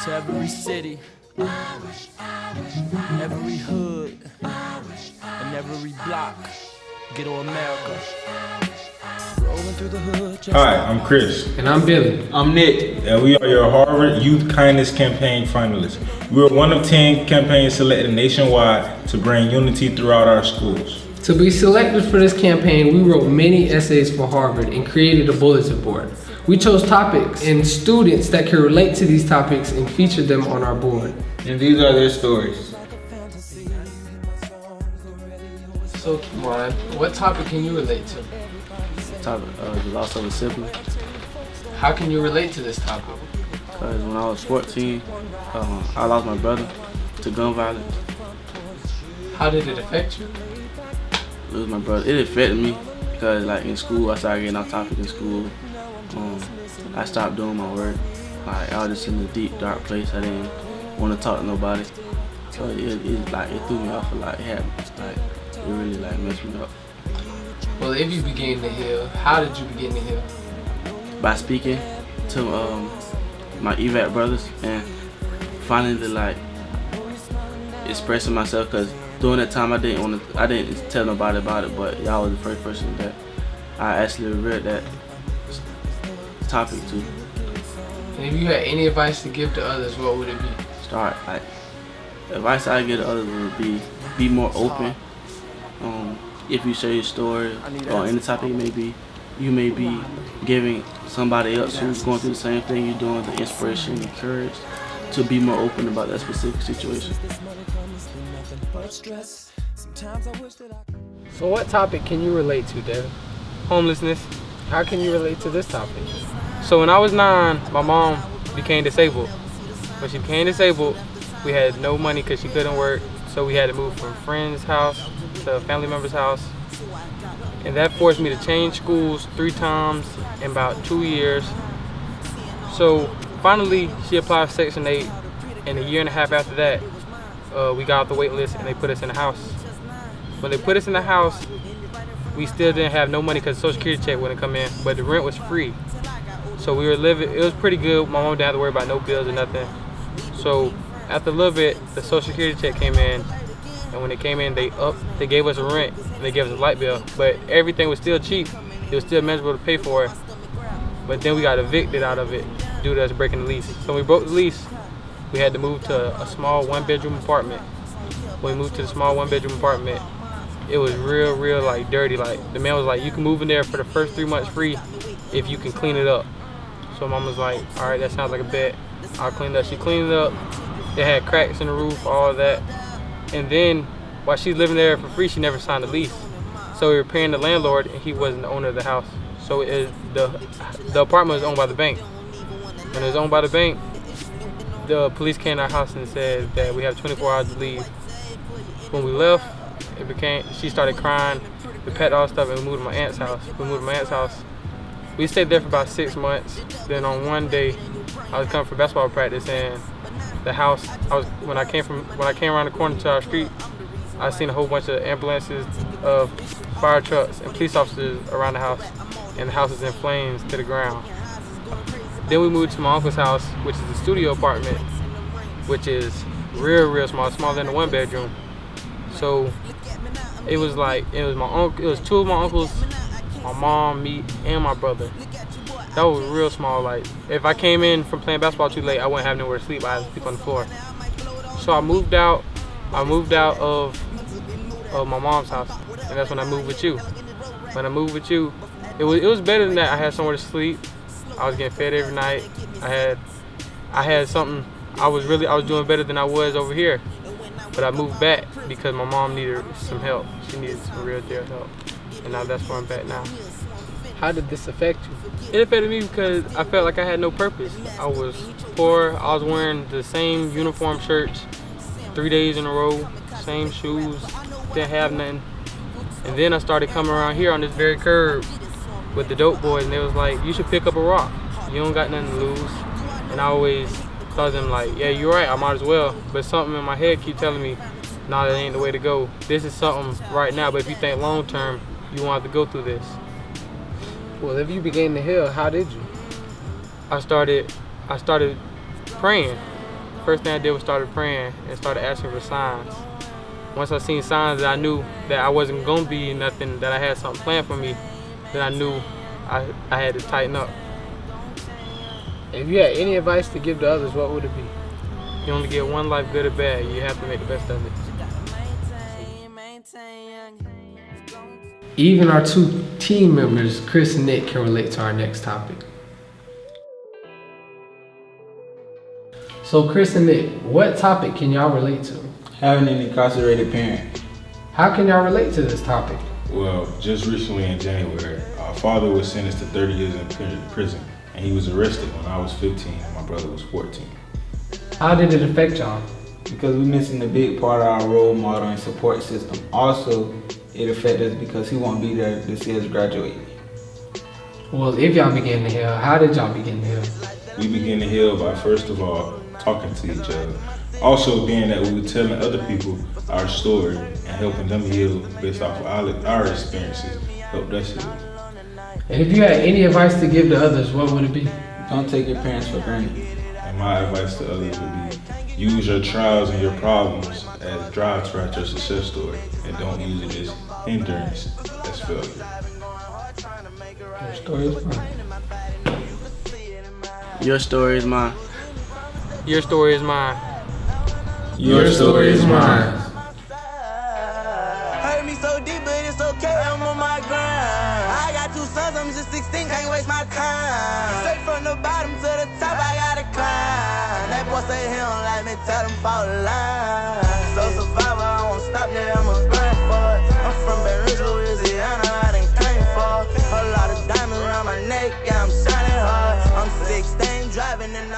To every city, every hood, and every block, ghetto America. Rolling through the hood. Hi, I'm Chris. And I'm Billy. I'm Nick. And we are your Harvard Youth Kindness Campaign finalists. We are one of 10 campaigns selected nationwide to bring unity throughout our schools. To be selected for this campaign, we wrote many essays for Harvard and created a bulletin board. We chose topics and students that can relate to these topics and featured them on our board. And these are their stories. So, Kemon, what topic can you relate to? The loss of a sibling. How can you relate to this topic? Because when I was 14, I lost my brother to gun violence. How did it affect you? Lose my brother, it affected me because like in school, I started getting off topic in school. I stopped doing my work. Like I was just in a deep, dark place. I didn't want to talk to nobody. So it threw me off a lot. It really messed me up. Well, if you began to heal, how did you begin to heal? By speaking to my EVAC brothers and finally expressing myself, because during that time I didn't tell nobody about it, but y'all was the first person that I actually read that topic to. And if you had any advice to give to others, what would it be? Advice I give to others would be more open. If you share your story or any topic it may be, you may be giving somebody else who's going through the same thing you're doing the inspiration and courage to be more open about that specific situation. So what topic can you relate to, Davin? Homelessness. How can you relate to this topic? So when I was 9, my mom became disabled. When she became disabled, we had no money because she couldn't work, so we had to move from a friend's house to a family member's house. And that forced me to change schools 3 times in about 2 years. So finally, she applied for Section 8, and a year and a half after that, we got off the wait list and they put us in the house. When they put us in the house, we still didn't have no money because the Social Security check wouldn't come in, but the rent was free. So we were living, it was pretty good. My mom didn't have to worry about no bills or nothing. So after a little bit, the Social Security check came in, and when it came in, they gave us a rent and they gave us a light bill, but everything was still cheap. It was still manageable to pay for it. But then we got evicted out of it due to us breaking the lease. So when we broke the lease, we had to move to a small 1-bedroom apartment. When we moved to the small 1-bedroom apartment, it was real dirty. The man was like, you can move in there for the first 3 months free if you can clean it up. So mom was like, all right, that sounds like a bet. I'll clean it up. She cleaned it up. It had cracks in the roof, all of that. And then while she's living there for free, she never signed a lease. So we were paying the landlord, and he wasn't the owner of the house. So the apartment was owned by the bank. When it was owned by the bank, the police came to our house and said that we have 24 hours to leave. When we left, she started crying. We packed all stuff and we moved to my aunt's house. We stayed there for about 6 months. Then on one day, I was coming for basketball practice, and the house, when I came around the corner to our street, I seen a whole bunch of ambulances, fire trucks, and police officers around the house, and the house is in flames to the ground. Then we moved to my uncle's house, which is a studio apartment, which is real small, smaller than the 1-bedroom. So it was 2 of my uncles, my mom, me, and my brother. That was real small. If I came in from playing basketball too late, I wouldn't have nowhere to sleep. I had to sleep on the floor. So I moved out of my mom's house, and that's when I moved with you. When I moved with you, it was better than that. I had somewhere to sleep. I was getting fed every night. I had something. I was doing better than I was over here. But I moved back because my mom needed some help. She needed some real deal help. And now that's where I'm back now. How did this affect you? It affected me because I felt like I had no purpose. I was poor. I was wearing the same uniform shirts 3 days in a row, same shoes, didn't have nothing. And then I started coming around here on this very curb with the dope boys, and they was like, you should pick up a rock. You don't got nothing to lose. And I always told them yeah, you're right, I might as well. But something in my head keep telling me, nah, that ain't the way to go. This is something right now, but if you think long term, you won't have to go through this. Well, if you began to heal, how did you? I started praying. first thing I did was started praying and started asking for signs. Once I seen signs that I knew that I wasn't gonna be nothing, that I had something planned for me, then I knew I had to tighten up. If you had any advice to give to others, what would it be? You only get one life, good or bad. You have to make the best of it. Even our two team members, Chris and Nick, can relate to our next topic. So Chris and Nick, what topic can y'all relate to? Having an incarcerated parent. How can y'all relate to this topic? Well, just recently in January, our father was sentenced to 30 years in prison, and he was arrested when I was 15 and my brother was 14. How did it affect y'all? Because we're missing a big part of our role model and support system. Also, it affected us because he won't be there to see us graduate. Well, if y'all begin to heal, how did y'all begin to heal? We began to heal by, first of all, talking to each other. Also, being that we were telling other people our story and helping them heal based off of our experiences helped us heal. And if you had any advice to give to others, what would it be? Don't take your parents for granted. And my advice to others would be, use your trials and your problems as drive to write your success story, and don't use it as hindrance as failure. Your story is mine. Your story is mine. Your story is mine. Your story is mine. Hurt me so deep, but it's okay, I'm on my grind. I got 2 sons, I'm just 16, can't waste my time. Straight from the bottom to the top, I gotta climb. That boy say he don't like me, tell him fall the line. So survivor, I won't stop, yeah, I'ma grind for it. I'm from Baton Rouge, Louisiana, I done came for it. A lot of diamonds around my neck, yeah, I'm shining hard. I'm 16, driving and